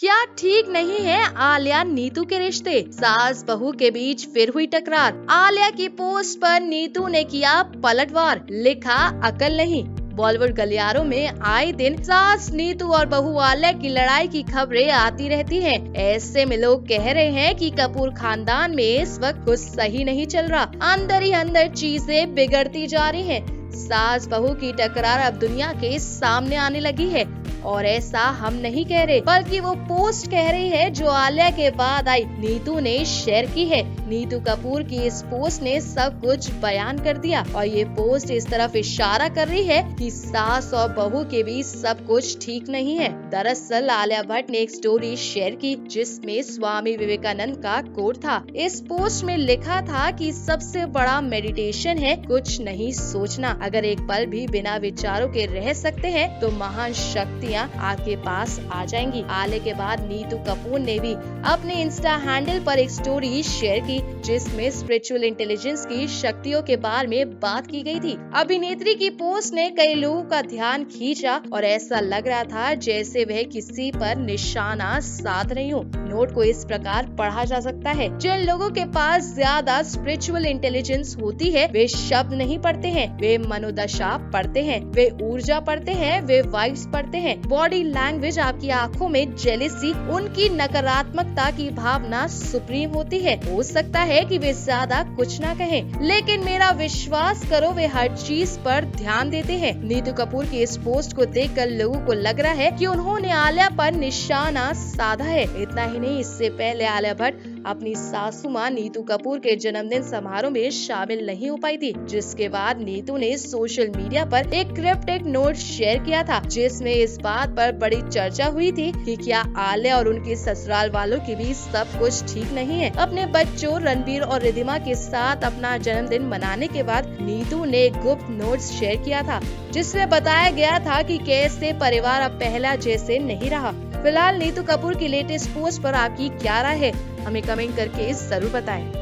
क्या ठीक नहीं है आलिया नीतू के रिश्ते? सास बहू के बीच फिर हुई टकरार। आलिया की पोस्ट पर नीतू ने किया पलटवार, लिखा अकल नहीं। बॉलीवुड गलियारों में आए दिन सास नीतू और बहू आलिया की लड़ाई की खबरें आती रहती हैं। ऐसे में लोग कह रहे हैं कि कपूर खानदान में इस वक्त कुछ सही नहीं चल रहा। अंदर ही अंदर चीजें बिगड़ती जा रही हैं। सास बहू की टकरार अब दुनिया के सामने आने लगी है और ऐसा हम नहीं कह रहे, बल्कि वो पोस्ट कह रही है जो आलिया के बाद आई नीतू ने शेयर की है। नीतू कपूर की इस पोस्ट ने सब कुछ बयान कर दिया और ये पोस्ट इस तरफ इशारा कर रही है कि सास और बहू के बीच सब कुछ ठीक नहीं है। दरअसल आलिया भट्ट ने एक स्टोरी शेयर की जिसमें स्वामी विवेकानंद का कोट था। इस पोस्ट में लिखा था कि सबसे बड़ा मेडिटेशन है कुछ नहीं सोचना। अगर एक पल भी बिना विचारों के रह सकते हैं तो महान शक्तियाँ आपके पास आ जाएंगी। आलिया के बाद नीतू कपूर ने भी अपने इंस्टा हैंडल पर एक स्टोरी शेयर की जिसमें स्पिरिचुअल इंटेलिजेंस की शक्तियों के बारे में बात की गई थी। अभिनेत्री की पोस्ट ने कई लोगों का ध्यान खींचा और ऐसा लग रहा था जैसे वह किसी पर निशाना साध रही हो। नोट को इस प्रकार पढ़ा जा सकता है, जिन लोगों के पास ज्यादा स्पिरिचुअल इंटेलिजेंस होती है वे शब्द नहीं पढ़ते हैं, वे मनोदशा पढ़ते हैं, वे ऊर्जा पढ़ते हैं, वे वाइब्स पढ़ते हैं। बॉडी लैंग्वेज, आपकी आंखों में जेलिसी, उनकी नकारात्मकता की भावना सुप्रीम होती है। हो सकता है कि वे ज्यादा कुछ ना कहें, लेकिन मेरा विश्वास करो वे हर चीज पर ध्यान देते हैं। नीतू कपूर की इस पोस्ट को देखकर लोगों को लग रहा है कि उन्होंने आलिया पर निशाना साधा है। इतना ही नहीं, इससे पहले आलिया भट्ट अपनी सासू माँ नीतू कपूर के जन्मदिन समारोह में शामिल नहीं हो पाई थी, जिसके बाद नीतू ने सोशल मीडिया पर एक क्रिप्टिक नोट शेयर किया था जिसमें इस बात पर बड़ी चर्चा हुई थी कि क्या आलिया और उनके ससुराल वालों के बीच सब कुछ ठीक नहीं है। अपने बच्चों रणबीर और रिधिमा के साथ अपना जन्मदिन मनाने के बाद नीतू ने एक गुप्त नोट शेयर किया था जिसमें बताया गया था कि कैसे परिवार अब पहला जैसे नहीं रहा। फिलहाल नीतू कपूर की लेटेस्ट पोस्ट पर आपकी क्या राय है, हमें कमेंट करके जरूर बताएं।